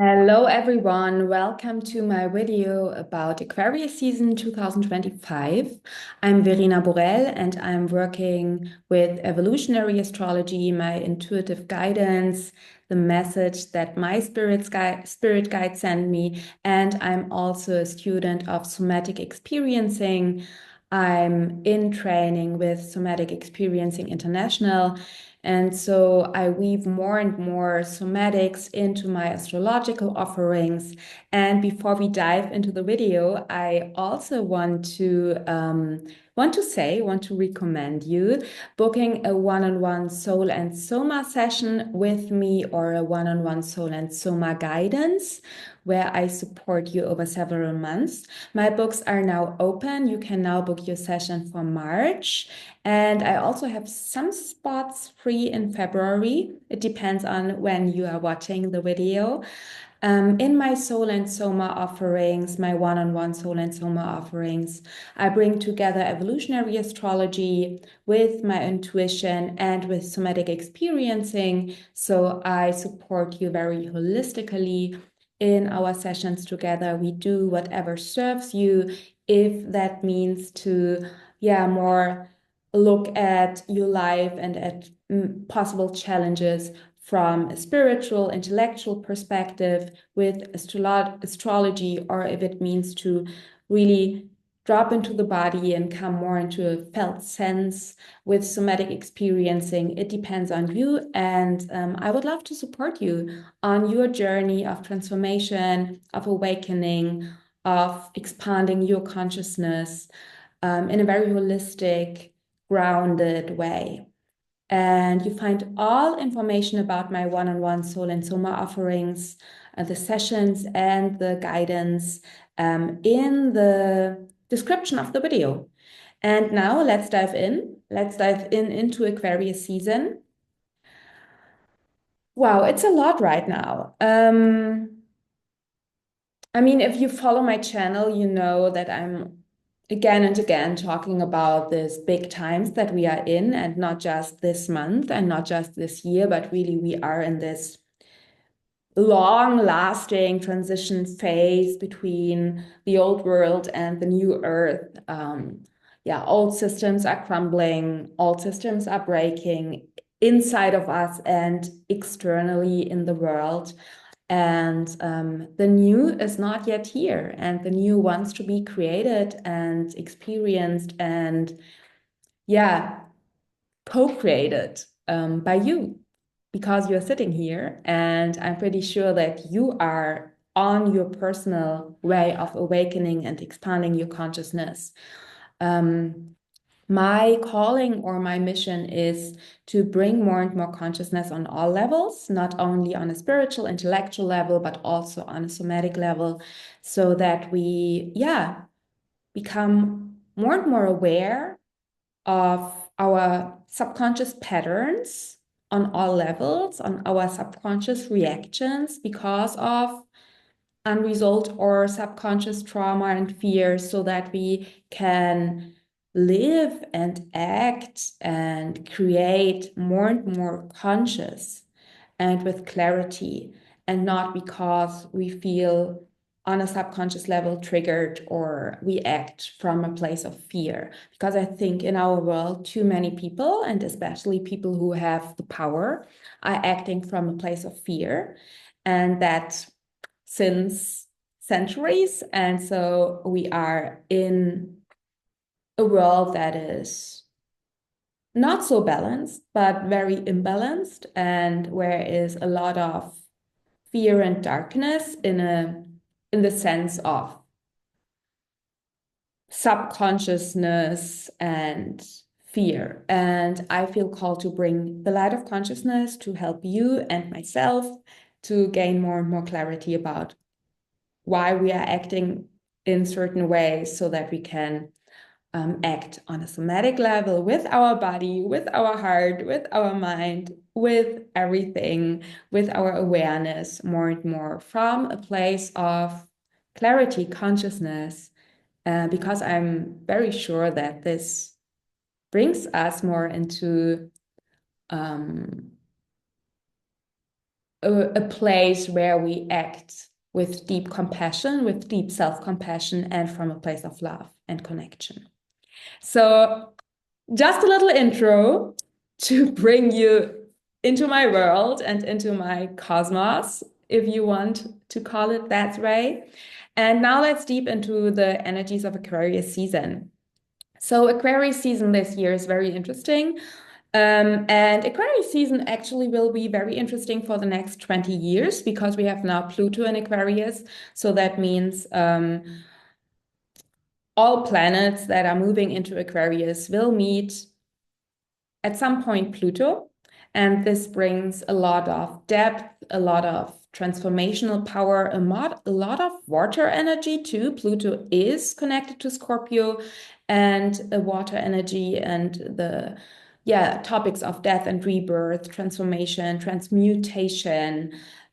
Hello everyone, welcome to my video about Aquarius season 2025. I'm Verena Borell and I'm working with evolutionary astrology, my intuitive guidance, the message that my spirit guide sent me, and I'm also a student of somatic experiencing. I'm in training with Somatic Experiencing International. And so I weave more and more somatics into my astrological offerings. And before we dive into the video, I also want to recommend you booking a one-on-one soul and soma session with me or a one-on-one soul and soma guidance where I support you over several months. My books are now open. You can now book your session for March. And I also have some spots free in February. It depends on when you are watching the video. In my Soul and Soma offerings, my one-on-one Soul and Soma offerings, I bring together evolutionary astrology with my intuition and with somatic experiencing. So I support you very holistically in our sessions together. We do whatever serves you, if that means to, more look at your life and at possible challenges from a spiritual, intellectual perspective with astrology, or if it means to really drop into the body and come more into a felt sense with somatic experiencing. It depends on you. And I would love to support you on your journey of transformation, of awakening, of expanding your consciousness in a very holistic, grounded way. And you find all information about my one-on-one soul and soma offerings, the sessions and the guidance in the description of the video. And now let's dive in. Let's dive in into Aquarius season. Wow, it's a lot right now. I mean, if you follow my channel, you know that I'm again and again talking about these big times that we are in, and not just this month and not just this year, but really we are in this long-lasting transition phase between the old world and the new earth. Old systems are crumbling, old systems are breaking inside of us and externally in the world. And the new is not yet here, and the new wants to be created and experienced and, co-created by you because you're sitting here. And I'm pretty sure that you are on your personal way of awakening and expanding your consciousness. My calling or my mission is to bring more and more consciousness on all levels, not only on a spiritual, intellectual level, but also on a somatic level, so that we, become more and more aware of our subconscious patterns on all levels, on our subconscious reactions because of unresolved or subconscious trauma and fear, so that we can live and act and create more and more conscious and with clarity, and not because we feel on a subconscious level triggered or we act from a place of fear. Because I think in our world, too many people, and especially people who have the power, are acting from a place of fear, and that since centuries. And so we are in a world that is not so balanced, but very imbalanced, and where is a lot of fear and darkness in the sense of subconsciousness and fear. And I feel called to bring the light of consciousness to help you and myself to gain more and more clarity about why we are acting in certain ways, so that we can act on a somatic level with our body, with our heart, with our mind, with everything, with our awareness more and more from a place of clarity, consciousness, because I'm very sure that this brings us more into um, a place where we act with deep compassion, with deep self-compassion, and from a place of love and connection. So, just a little intro to bring you into my world and into my cosmos, if you want to call it that way. And now let's deep into the energies of Aquarius season. So Aquarius season this year is very interesting. And Aquarius season actually will be very interesting for the next 20 years because we have now Pluto in Aquarius. So that means all planets that are moving into Aquarius will meet at some point Pluto. And this brings a lot of depth, a lot of transformational power, a lot of water energy too. Pluto is connected to Scorpio and the water energy and the topics of death and rebirth, transformation, transmutation,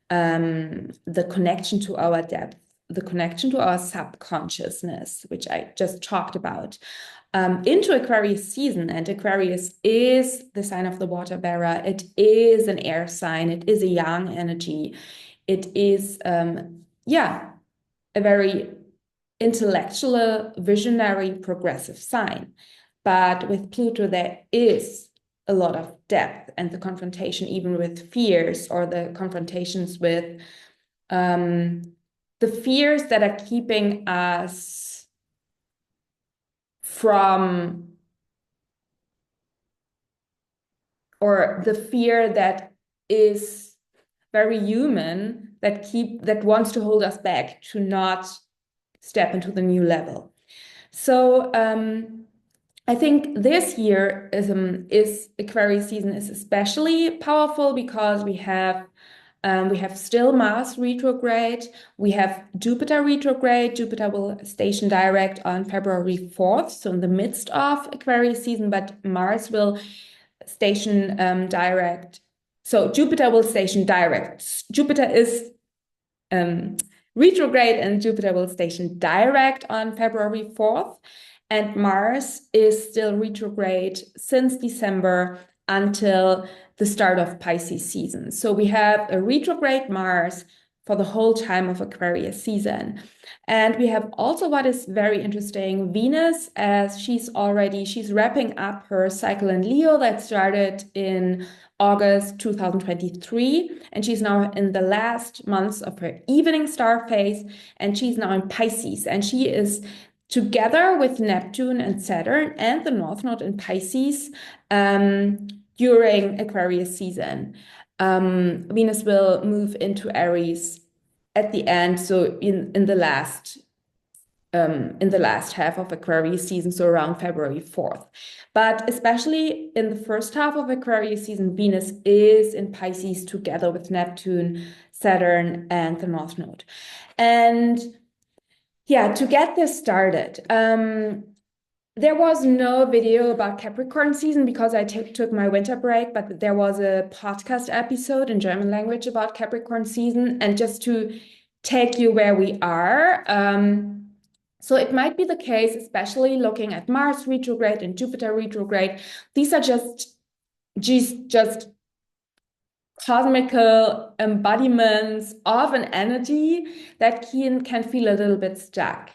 the connection to our depth, the connection to our subconsciousness, which I just talked about, into Aquarius season. And Aquarius is the sign of the water bearer. It is an air sign. It is a yang energy. It is, a very intellectual, visionary, progressive sign. But with Pluto, there is a lot of depth and the confrontation, even with fears or the confrontations with the fears that are keeping us from, or the fear that is very human, that wants to hold us back to not step into the new level. So I think this year is Aquarius season is especially powerful because we have still Mars retrograde, we have Jupiter retrograde. Jupiter will station direct on February 4th, so in the midst of Aquarius season, but Mars will station direct. So Jupiter will station direct. Jupiter is retrograde and Jupiter will station direct on February 4th. And Mars is still retrograde since December until the start of Pisces season. So we have a retrograde Mars for the whole time of Aquarius season. And we have also what is very interesting, Venus, as she's wrapping up her cycle in Leo that started in August 2023. And she's now in the last months of her evening star phase. And she's now in Pisces. And she is together with Neptune and Saturn and the North Node in Pisces during Aquarius season. Venus will move into Aries at the end, so in the last half of Aquarius season, so around February 4th. But especially in the first half of Aquarius season, Venus is in Pisces together with Neptune, Saturn, and the North Node. And yeah, to get this started, there was no video about Capricorn season because I took my winter break, but there was a podcast episode in German language about Capricorn season. And just to take you where we are, so it might be the case, especially looking at Mars retrograde and Jupiter retrograde. These are just cosmical embodiments of an energy that can feel a little bit stuck,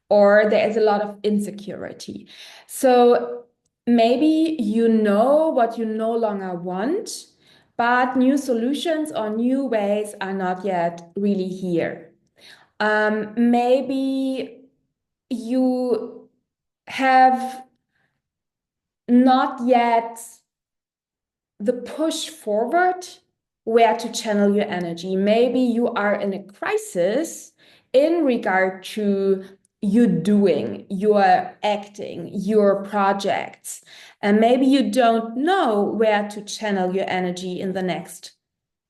or there is a lot of insecurity. So maybe you know what you no longer want, but new solutions or new ways are not yet really here. Maybe you have not yet the push forward where to channel your energy. Maybe you are in a crisis in regard to you doing, your acting, your projects, and maybe you don't know where to channel your energy in the next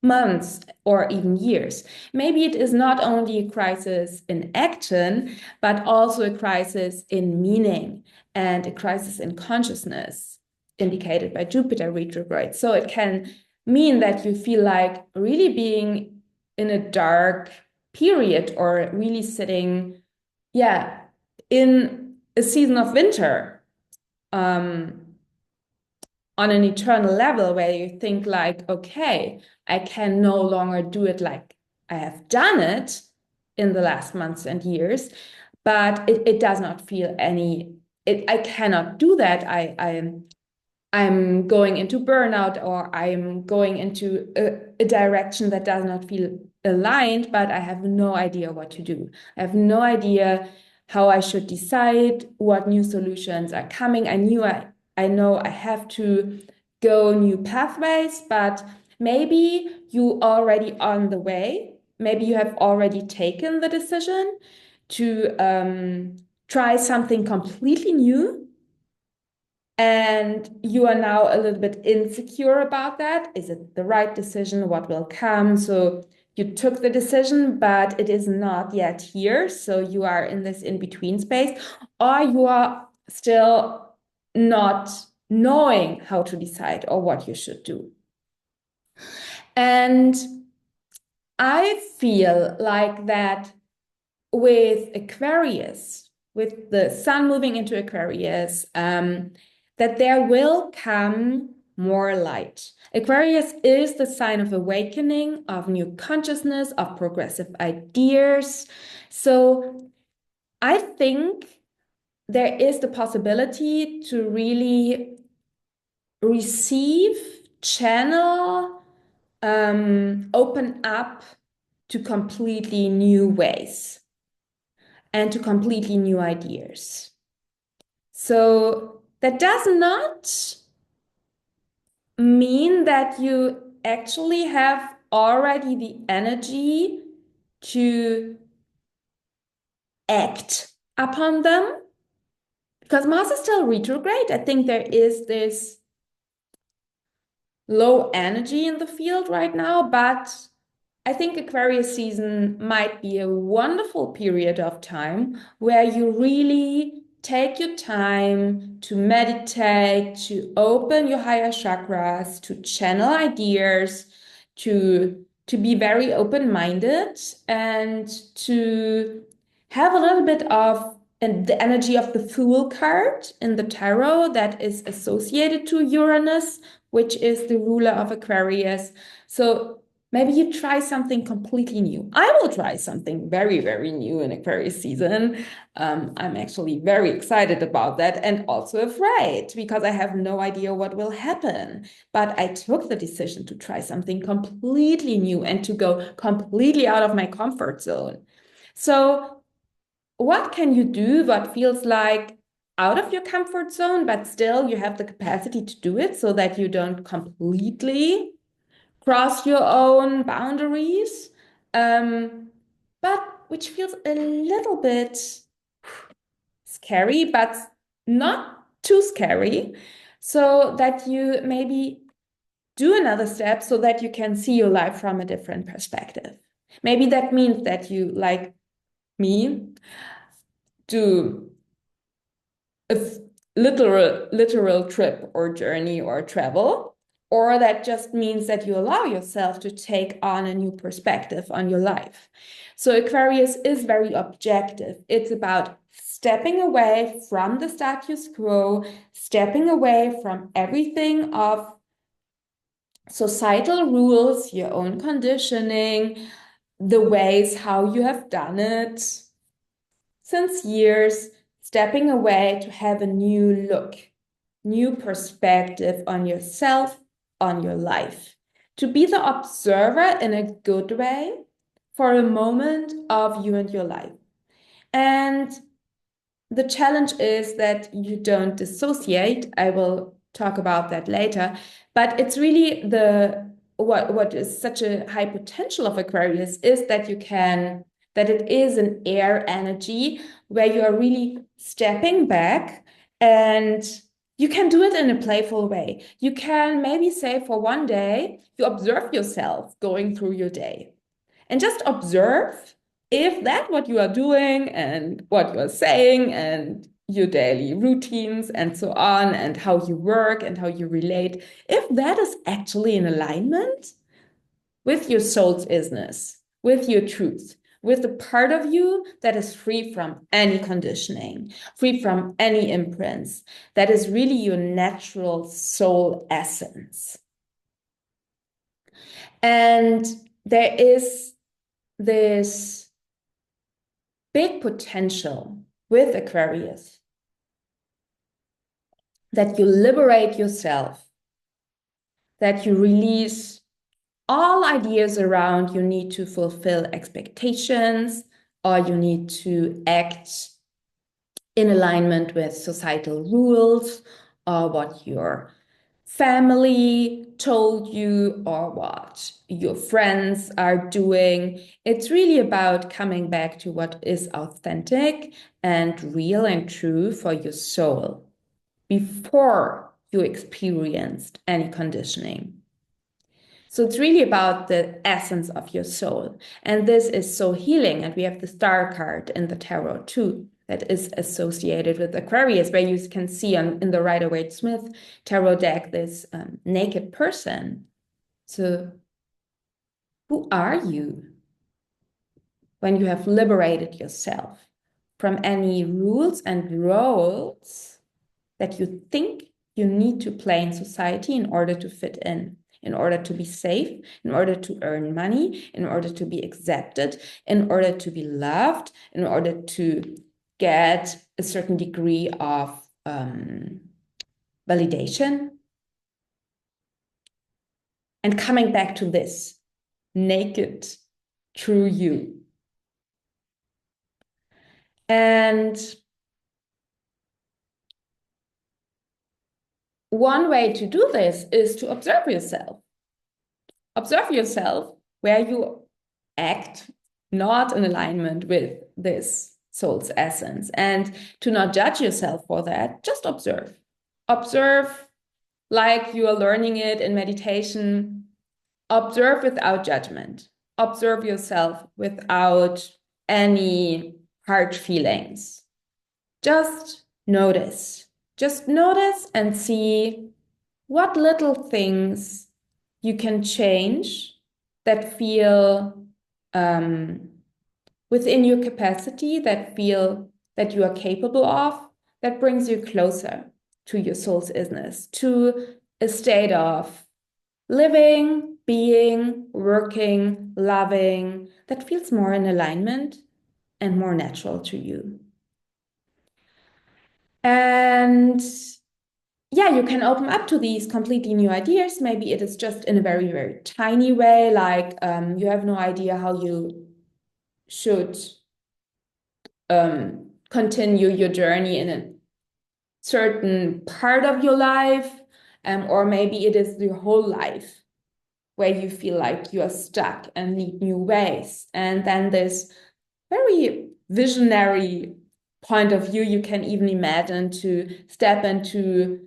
months or even years. Maybe it is not only a crisis in action, but also a crisis in meaning and a crisis in consciousness, indicated by Jupiter retrograde. So it can mean that you feel like really being in a dark period or really sitting, in a season of winter. on an eternal level where you think like, okay, I can no longer do it like I have done it in the last months and years, but it does not feel I cannot do that. I'm going into burnout, or I'm going into a direction that does not feel aligned, but I have no idea what to do. I have no idea how I should decide, what new solutions are coming. I know I have to go new pathways, but maybe you already on the way. Maybe you have already taken the decision to try something completely new, and you are now a little bit insecure about that. Is it the right decision? What will come? So you took the decision, but it is not yet here. So you are in this in-between space, or you are still not knowing how to decide or what you should do. And I feel like that with Aquarius, with the sun moving into Aquarius, that there will come more light. Aquarius is the sign of awakening, of new consciousness, of progressive ideas. So I think there is the possibility to really receive, channel, open up to completely new ways and to completely new ideas. So that does not mean that you actually have already the energy to act upon them, because Mars is still retrograde. I think there is this low energy in the field right now, but I think Aquarius season might be a wonderful period of time where you really take your time to meditate, to open your higher chakras, to channel ideas, to be very open-minded, and to have a little bit of the energy of the Fool card in the tarot that is associated to Uranus, which is the ruler of Aquarius. So maybe you try something completely new. I will try something very, very new in Aquarius season. I'm actually very excited about that, and also afraid because I have no idea what will happen. But I took the decision to try something completely new and to go completely out of my comfort zone. So what can you do what feels like out of your comfort zone, but still you have the capacity to do it so that you don't completely cross your own boundaries, but which feels a little bit scary, but not too scary, so that you maybe do another step so that you can see your life from a different perspective. Maybe that means that you, like me, do a literal trip or journey or travel, or that just means that you allow yourself to take on a new perspective on your life. So Aquarius is very objective. It's about stepping away from the status quo, stepping away from everything of societal rules, your own conditioning, the ways how you have done it since years, stepping away to have a new look, new perspective on yourself, on your life, to be the observer in a good way for a moment of you and your life. And the challenge is that you don't dissociate. I will talk about that later, but it's really what is such a high potential of Aquarius is that that it is an air energy where you are really stepping back, and you can do it in a playful way. You can maybe say for one day, you observe yourself going through your day and just observe if that what you are doing and what you are saying and your daily routines and so on, and how you work and how you relate, if that is actually in alignment with your soul's business, with your truth, with the part of you that is free from any conditioning, free from any imprints, that is really your natural soul essence. And there is this big potential with Aquarius that you liberate yourself, that you release all ideas around you need to fulfill expectations or you need to act in alignment with societal rules or what your family told you or what your friends are doing. It's really about coming back to what is authentic and real and true for your soul before you experienced any conditioning. So it's really about the essence of your soul. And this is so healing. And we have the star card in the tarot too, that is associated with Aquarius, where you can see in the Rider-Waite-Smith tarot deck this naked person. So who are you when you have liberated yourself from any rules and roles that you think you need to play in society in order to fit in order to be safe, in order to earn money, in order to be accepted, in order to be loved, in order to get a certain degree of validation. And coming back to this naked, true you. And one way to do this is to observe yourself. Observe yourself where you act not in alignment with this soul's essence, and to not judge yourself for that. Just observe. Observe like you are learning it in meditation. Observe without judgment. Observe yourself without any hard feelings. Just notice. Just notice and see what little things you can change that feel within your capacity, that feel that you are capable of, that brings you closer to your soul's isness, to a state of living, being, working, loving, that feels more in alignment and more natural to you. And yeah, you can open up to these completely new ideas. Maybe it is just in a very, very tiny way, like you have no idea how you should continue your journey in a certain part of your life, or maybe it is your whole life where you feel like you are stuck and need new ways. And then this very visionary point of view you can even imagine to step into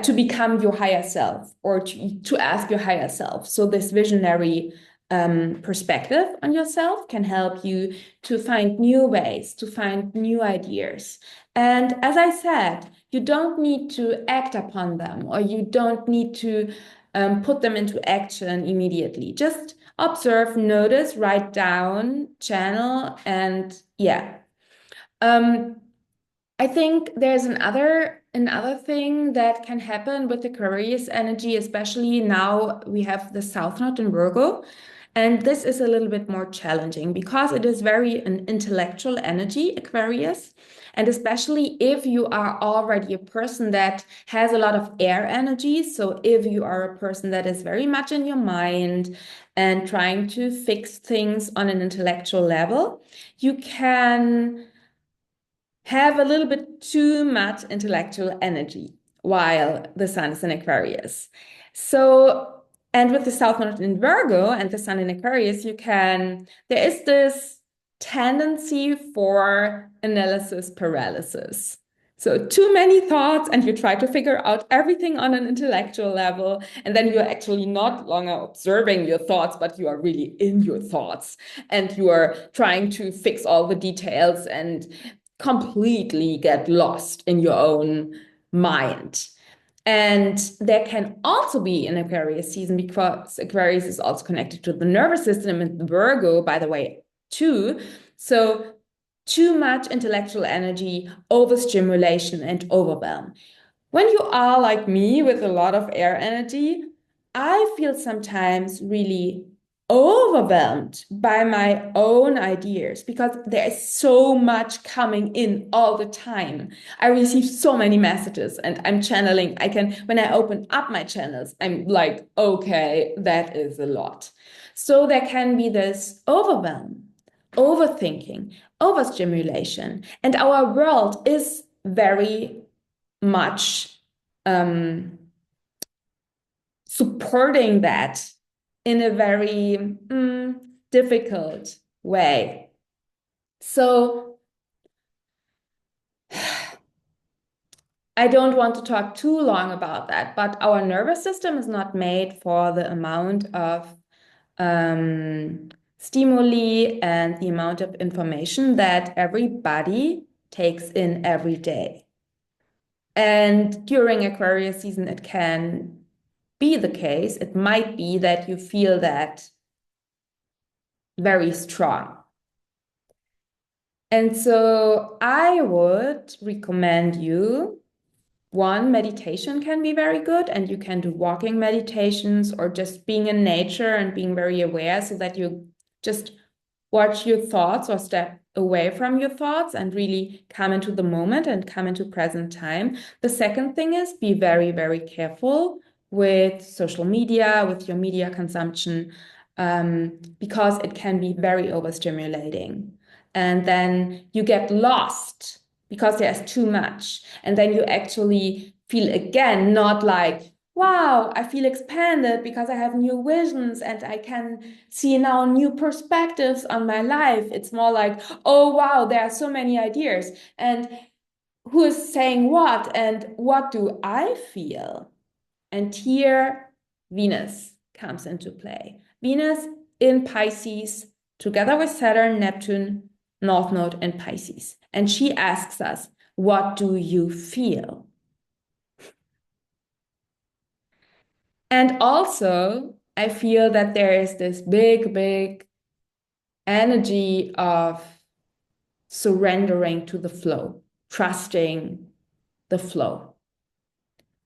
to become your higher self, or to ask your higher self. So this visionary perspective on yourself can help you to find new ways, to find new ideas. And as I said, you don't need to act upon them, or you don't need to put them into action immediately. Just observe, notice, write down, channel, and yeah. I think there's another thing that can happen with the Aquarius energy, especially now we have the South Node in Virgo. And this is a little bit more challenging because it is very an intellectual energy, Aquarius. And especially if you are already a person that has a lot of air energy. So if you are a person that is very much in your mind and trying to fix things on an intellectual level, you can have a little bit too much intellectual energy while the sun is in Aquarius. So, and with the South Node in Virgo and the sun in Aquarius, there is this tendency for analysis paralysis. So too many thoughts, and you try to figure out everything on an intellectual level, and then you're actually not longer observing your thoughts, but you are really in your thoughts, and you are trying to fix all the details and completely get lost in your own mind. And there can also be an Aquarius season because Aquarius is also connected to the nervous system and the Virgo, by the way, too. So too much intellectual energy, overstimulation, and overwhelm. When you are like me with a lot of air energy, I feel sometimes really overwhelmed by my own ideas because there is so much coming in all the time. I receive so many messages and I'm channeling. When I open up my channels, I'm like, okay, that is a lot. So there can be this overwhelm, overthinking, overstimulation, and our world is very much supporting that in a very difficult way. So I don't want to talk too long about that, but our nervous system is not made for the amount of stimuli and the amount of information that everybody takes in every day. And during Aquarius season, it can be the case. It might be that you feel that very strong. And so I would recommend you, one, meditation can be very good, and you can do walking meditations or just being in nature and being very aware so that you just watch your thoughts or step away from your thoughts and really come into the moment and come into present time. The second thing is be very, very careful with social media, with your media consumption, because it can be very overstimulating. And then you get lost because there's too much. And then you actually feel again, not like, wow, I feel expanded because I have new visions and I can see now new perspectives on my life. It's more like, oh, wow, there are so many ideas. And who is saying what? And what do I feel? And here, Venus comes into play. Venus in Pisces, together with Saturn, Neptune, North Node, and Pisces. And she asks us, what do you feel? And also, I feel that there is this big, big energy of surrendering to the flow, trusting the flow.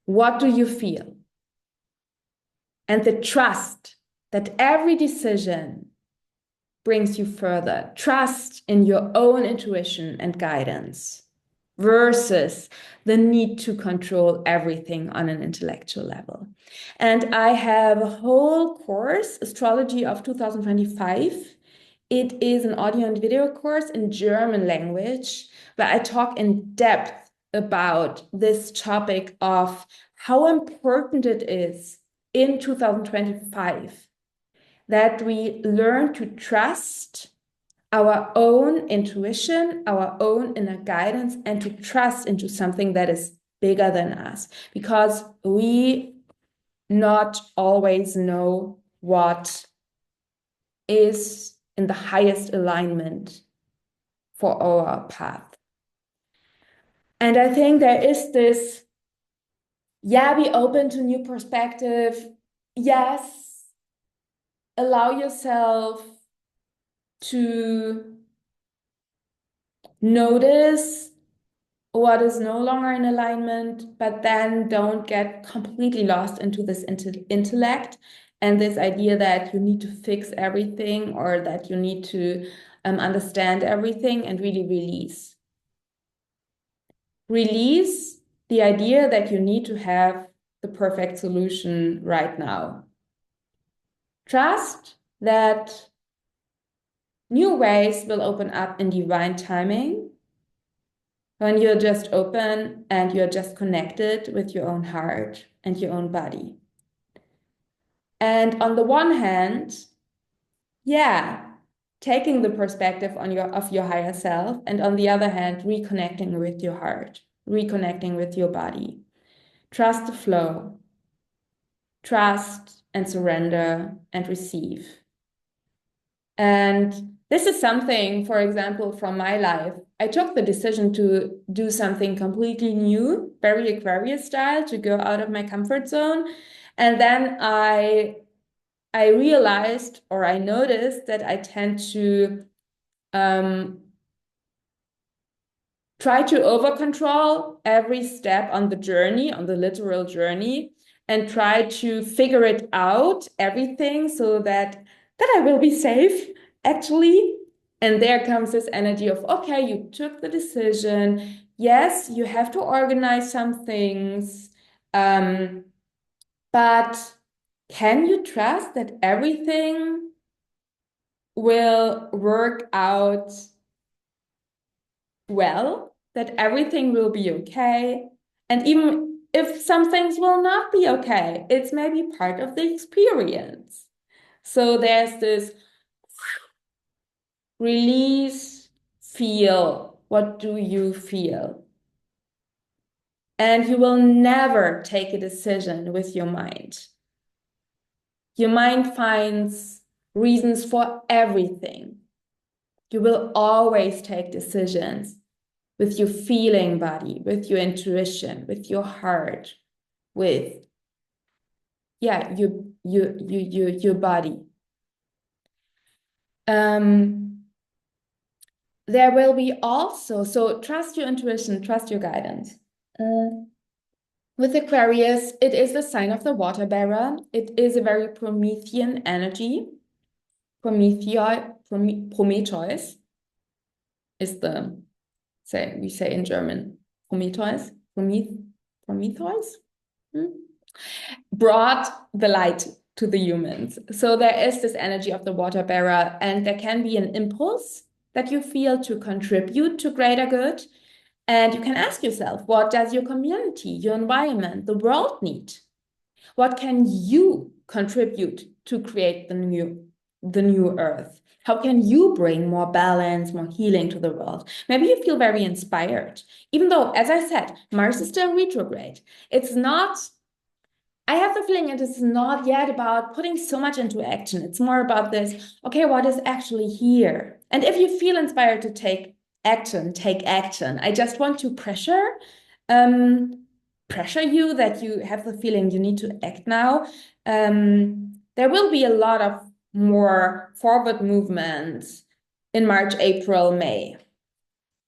What do you feel? And the trust that every decision brings you further. Trust in your own intuition and guidance versus the need to control everything on an intellectual level. And I have a whole course, Astrology of 2025. It is an audio and video course in German language, where I talk in depth about this topic of how important it is in 2025 that we learn to trust our own intuition, our own inner guidance, and to trust into something that is bigger than us, because we not always know what is in the highest alignment for our path. And I think there is this, yeah, be open to new perspective. Yes, allow yourself to notice what is no longer in alignment, but then don't get completely lost into this intellect and this idea that you need to fix everything or that you need to understand everything, and really release. Release the idea that you need to have the perfect solution right now. Trust that new ways will open up in divine timing when you're just open and you're just connected with your own heart and your own body. And on the one hand, yeah, taking the perspective of your higher self, and on the other hand, reconnecting with your heart, reconnecting with your body. Trust the flow. Trust and surrender and receive. And this is something, for example, from my life. I took the decision to do something completely new, very Aquarius style, to go out of my comfort zone. And then I realized, or I noticed, that I tend to um, try to over control every step on the journey, on the literal journey, and try to figure it out, everything, so that I will be safe, actually. And there comes this energy of, okay, you took the decision. Yes, you have to organize some things. But can you trust that everything will work out well, that everything will be okay? And even if some things will not be okay, it's maybe part of the experience. So there's this release, feel. What do you feel? And you will never take a decision with your mind. Your mind finds reasons for everything. You will always take decisions with your feeling body, with your intuition, with your heart, with your body. There will be also, so trust your intuition, trust your guidance. With Aquarius, it is the sign of the water bearer. It is a very Promethean energy. Prometheus is the, say, we say in German, Prometheus, Prometheus, brought the light to the humans. So there is this energy of the water bearer, and there can be an impulse that you feel to contribute to greater good. And you can ask yourself, what does your community, your environment, the world need? What can you contribute to create the new earth? How can you bring more balance, more healing to the world? Maybe you feel very inspired, even though, as I said, Mars is still retrograde. It's not, I have the feeling it is not yet about putting so much into action. It's more about this, okay, what is actually here? And if you feel inspired to take action, take action. I just want to pressure you that you have the feeling you need to act now. There will be a lot of more forward movements in March, April, May.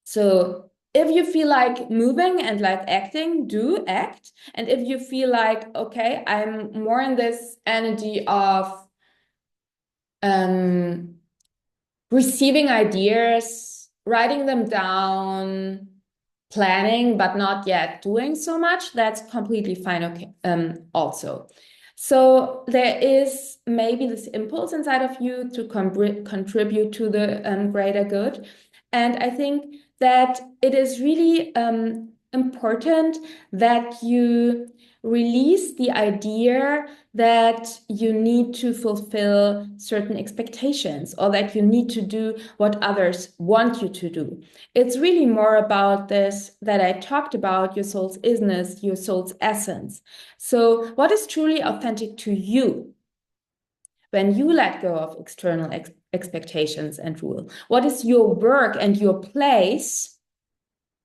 So if you feel like moving and like acting, do act. And if you feel like, okay, I'm more in this energy of receiving ideas, writing them down, planning, but not yet doing so much, that's completely fine, okay, also. So there is maybe this impulse inside of you to contribute to the greater good. And I think that it is really important that you release the idea that you need to fulfill certain expectations or that you need to do what others want you to do. It's really more about this that I talked about, your soul's isness, your soul's essence. So what is truly authentic to you when you let go of external expectations and rule? What is your work and your place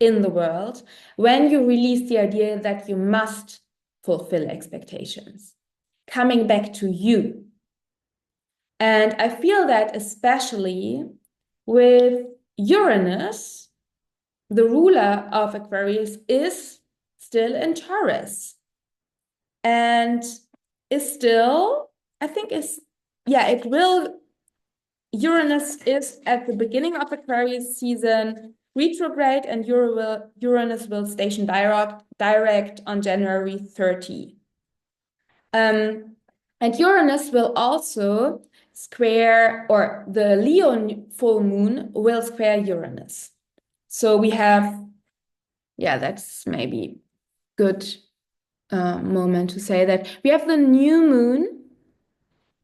in the world when you release the idea that you must fulfill expectations? Coming back to you. And I feel that especially with Uranus, the ruler of Aquarius is still in Taurus and is still, I think it will, Uranus is at the beginning of Aquarius season retrograde, and Uranus will station direct on January 30. And Uranus will also square, or the Leo full moon will square Uranus. So we have, that's maybe good moment to say that we have the new moon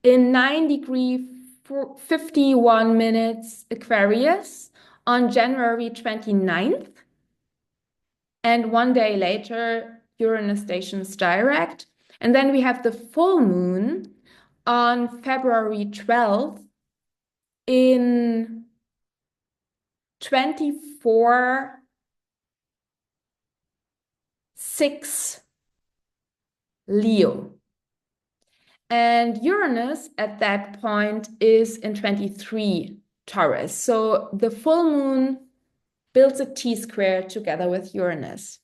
in 9 degree 51 minutes Aquarius on January 29th. And one day later, Uranus stations direct. And then we have the full moon on February 12th in 24/6 Leo. And Uranus at that point is in 23 Taurus. So the full moon builds a T-square together with Uranus.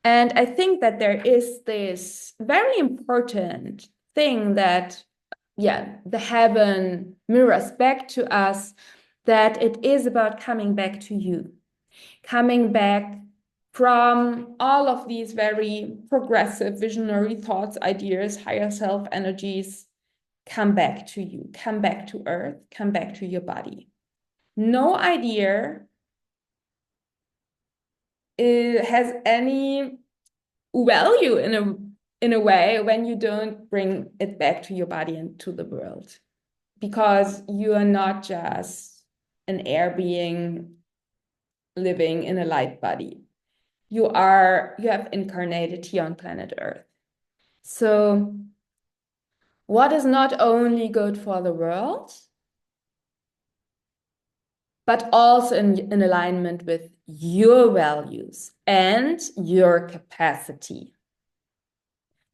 And I think that there is this very important thing that, the heaven mirrors back to us, that it is about coming back to you, coming back from all of these very progressive, visionary thoughts, ideas, higher self energies. Come back to you, come back to earth, come back to your body. No idea has any value in a way when you don't bring it back to your body and to the world, because you are not just an air being living in a light body. You have incarnated here on planet Earth. So what is not only good for the world, but also in alignment with your values and your capacity?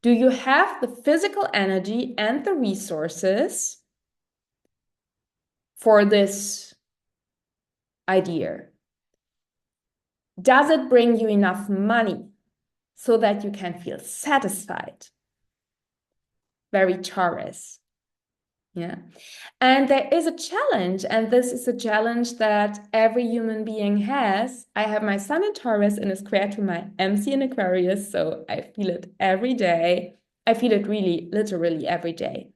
Do you have the physical energy and the resources for this idea? Does it bring you enough money so that you can feel satisfied? Very Taurus. Yeah. And there is a challenge, and this is a challenge that every human being has. I have my sun in Taurus in a square to my MC in Aquarius, so I feel it every day. I feel it really, literally every day.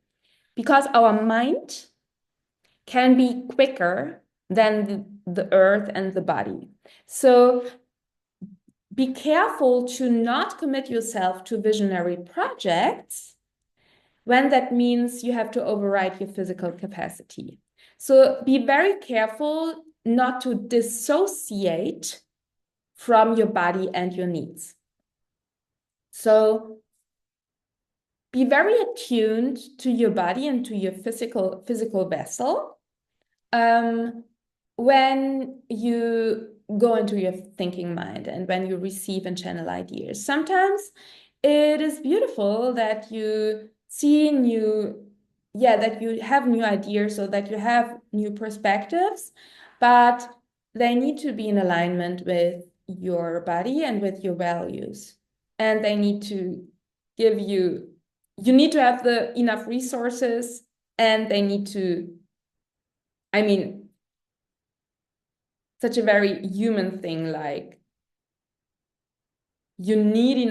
Because our mind can be quicker than the earth and the body. So be careful to not commit yourself to visionary projects when that means you have to override your physical capacity. So be very careful not to dissociate from your body and your needs. So be very attuned to your body and to your physical vessel. When you go into your thinking mind and when you receive and channel ideas, sometimes it is beautiful that you see that you have new ideas or that you have new perspectives, but they need to be in alignment with your body and with your values. And they need to you need to have the enough resources, and they need to, such a very human thing, like you need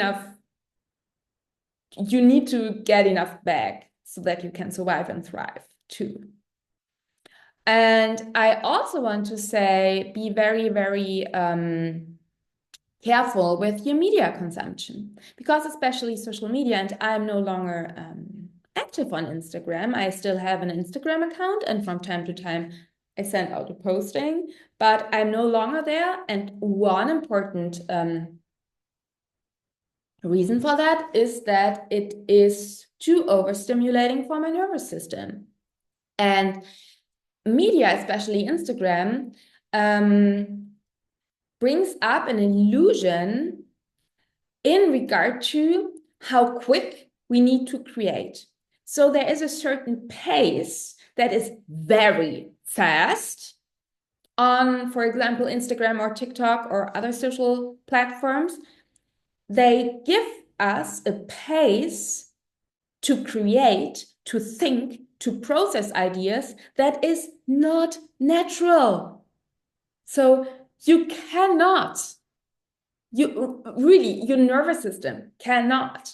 to get enough back so that you can survive and thrive too. And I also want to say, be very, very careful with your media consumption, because especially social media, and I'm no longer active on Instagram. I still have an Instagram account, and from time to time I send out a posting, but I'm no longer there. And one important reason for that is that it is too overstimulating for my nervous system. And media, especially Instagram, brings up an illusion in regard to how quick we need to create. So there is a certain pace that is very fast on, for example, Instagram or TikTok or other social platforms. They give us a pace to create, to think, to process ideas that is not natural. So you cannot, your nervous system cannot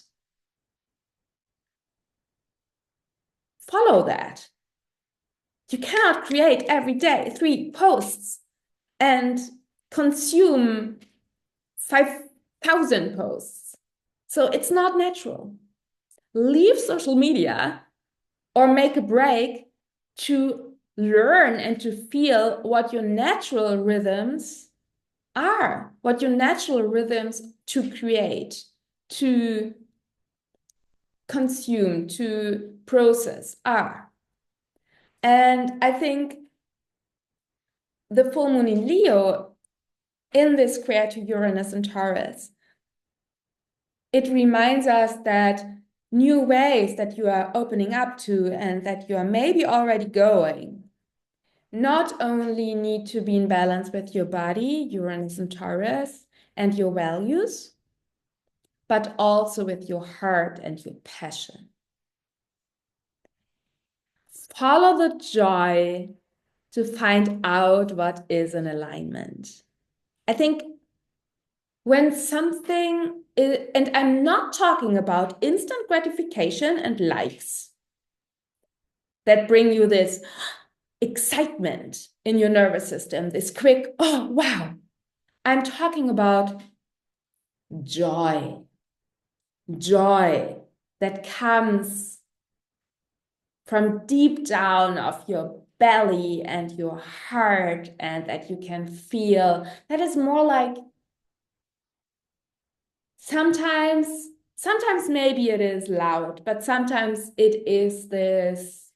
follow that. You cannot create every day 3 posts and consume 5,000 posts. So it's not natural. Leave social media or make a break to learn and to feel what your natural rhythms are, what your natural rhythms to create, to consume, to process are. And I think the full moon in Leo, in this square to Uranus and Taurus, it reminds us that new ways that you are opening up to and that you are maybe already going not only need to be in balance with your body, Uranus and Taurus, and your values, but also with your heart and your passion. Follow the joy to find out what is in alignment. I think when something is, and I'm not talking about instant gratification and likes that bring you this excitement in your nervous system, this quick, oh, wow. I'm talking about joy, joy that comes from deep down of your belly and your heart, and that you can feel. That is more like sometimes maybe it is loud, but sometimes it is this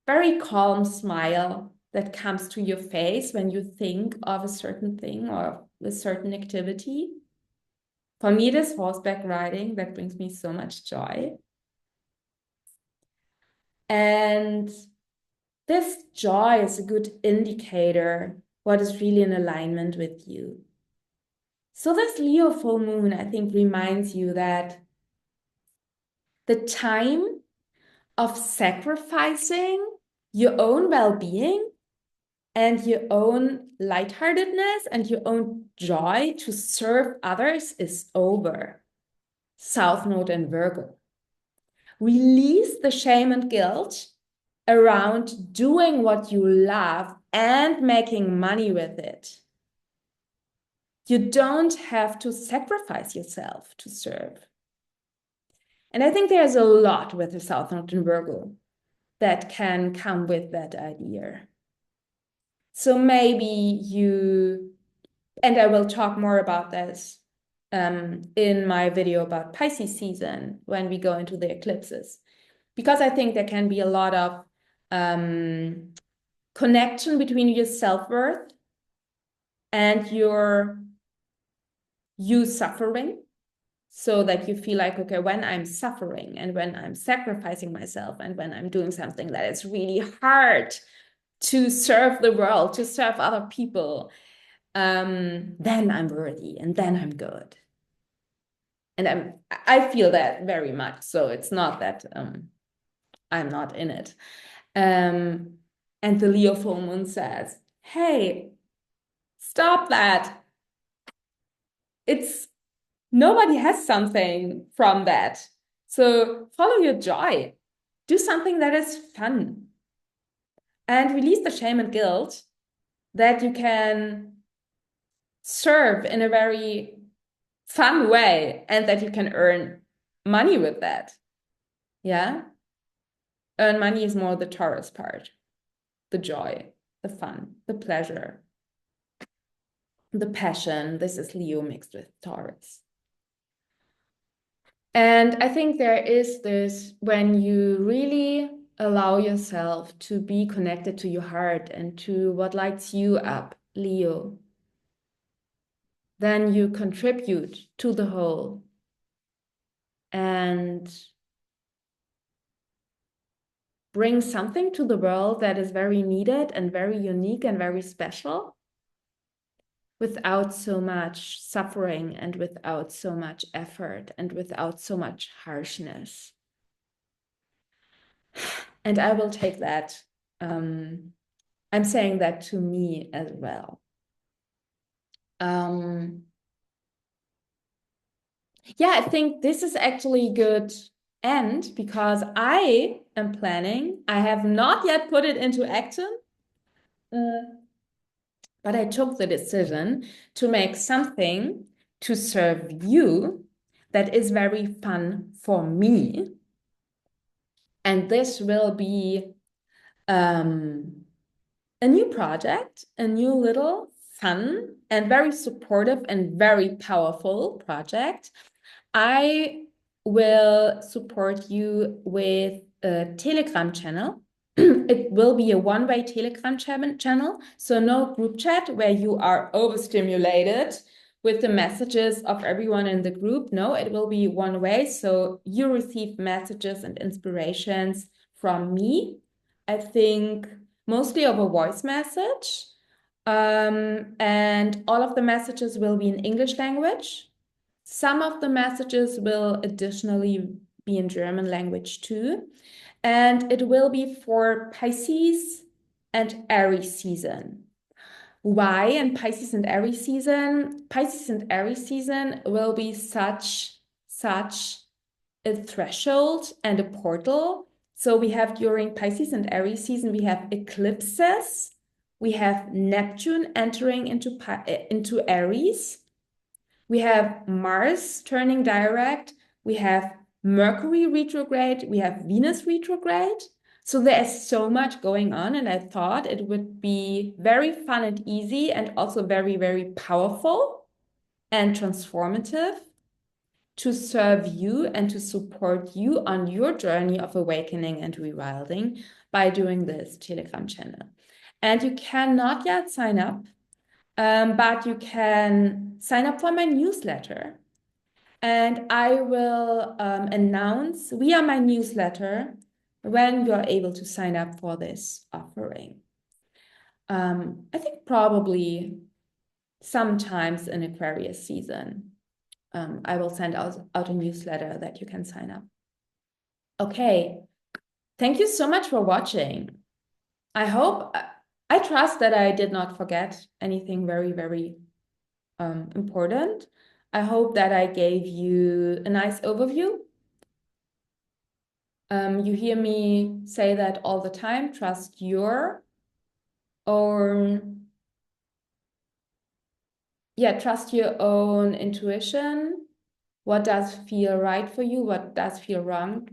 very calm smile that comes to your face when you think of a certain thing or a certain activity. For me, it is horseback riding that brings me so much joy. And this joy is a good indicator what is really in alignment with you. So this Leo full moon, I think, reminds you that the time of sacrificing your own well-being and your own lightheartedness and your own joy to serve others is over. South Node and Virgo. Release the shame and guilt around doing what you love and making money with it. You don't have to sacrifice yourself to serve. And I think there's a lot with the South Node in Virgo that can come with that idea. So maybe you, and I will talk more about this in my video about Pisces season when we go into the eclipses, because I think there can be a lot of connection between your self-worth and you suffering, so that you feel like, okay, when I'm suffering and when I'm sacrificing myself and when I'm doing something that is really hard to serve the world, to serve other people, then I'm worthy and then I'm good. And I feel that very much. So it's not that I'm not in it. And the Leo full moon says, hey, stop that. It's nobody has something from that. So follow your joy. Do something that is fun. And release the shame and guilt that you can serve in a very fun way and that you can earn money with that. Yeah? Earn money is more the Taurus part. The joy, the fun, the pleasure, the passion. This is Leo mixed with Taurus. And I think there is this, when you really allow yourself to be connected to your heart and to what lights you up, Leo, then you contribute to the whole. And bring something to the world that is very needed and very unique and very special, without so much suffering and without so much effort and without so much harshness. And I will take that. I'm saying that to me as well. Yeah, I think this is actually good end, because I am planning, I have not yet put it into action, but I took the decision to make something to serve you that is very fun for me. And this will be a new project, a new little fun and very supportive and very powerful project. I will support you with a Telegram channel It will be a one-way Telegram channel, so no group chat where you are overstimulated with the messages of everyone in the group. No, it will be one way. So you receive messages and inspirations from me. I think mostly of a voice message. And all of the messages will be in English language. Some of the messages will additionally be in German language too. And it will be for Pisces and Aries season. Why in Pisces and Aries season? Pisces and Aries season will be such a threshold and a portal. So we have during Pisces and Aries season, we have eclipses. We have Neptune entering into Aries. We have Mars turning direct. We have Mercury retrograde. We have Venus retrograde. So there's so much going on, and I thought it would be very fun and easy and also very, very powerful and transformative to serve you and to support you on your journey of awakening and rewilding by doing this Telegram channel. And you cannot yet sign up, but you can sign up for my newsletter. And I will announce via my newsletter when you're able to sign up for this offering. I think probably sometimes in Aquarius season, I will send out a newsletter that you can sign up. Okay, thank you so much for watching. I trust that I did not forget anything very, very important. I hope that I gave you a nice overview. You hear me say that all the time, trust your own, trust your own intuition. What does feel right for you? What does feel wrong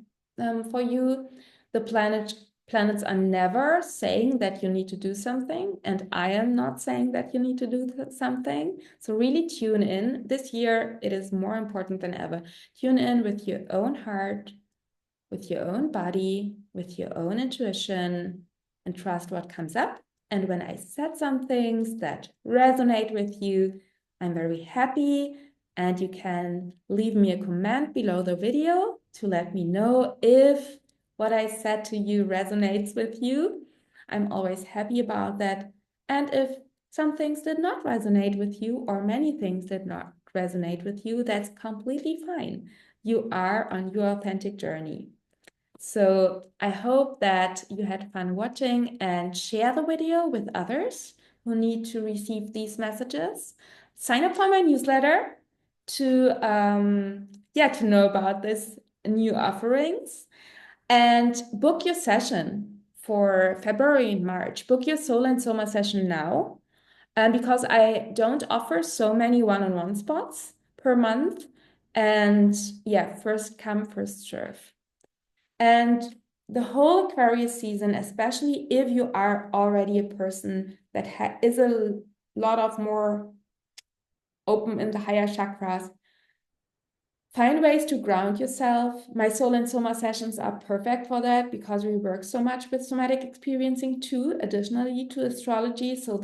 for you? The planets are never saying that you need to do something, and I am not saying that you need to do something. So really tune in. This year, it is more important than ever. Tune in with your own heart, with your own body, with your own intuition, and trust what comes up. And when I said some things that resonate with you, I'm very happy. And you can leave me a comment below the video to let me know if what I said to you resonates with you. I'm always happy about that. And if some things did not resonate with you, or many things did not resonate with you, that's completely fine. You are on your authentic journey. So I hope that you had fun watching, and share the video with others who need to receive these messages. Sign up for my newsletter to to know about this new offerings, and book your session for February and March. Book your Soul and Soma session now, because I don't offer so many one-on-one spots per month, and first come, first serve. And the whole Aquarius season, especially if you are already a person that is a lot of more open in the higher chakras, find ways to ground yourself. My Soul and Soma sessions are perfect for that, because we work so much with somatic experiencing too, additionally to astrology, so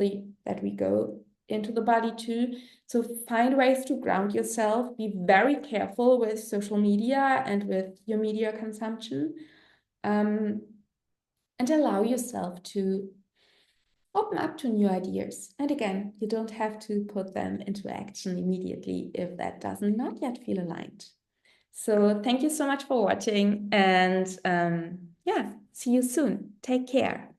that we go into the body too. So find ways to ground yourself. Be very careful with social media and with your media consumption. And allow yourself to open up to new ideas. And again, you don't have to put them into action immediately if that doesn't not yet feel aligned. So thank you so much for watching, and see you soon. Take care.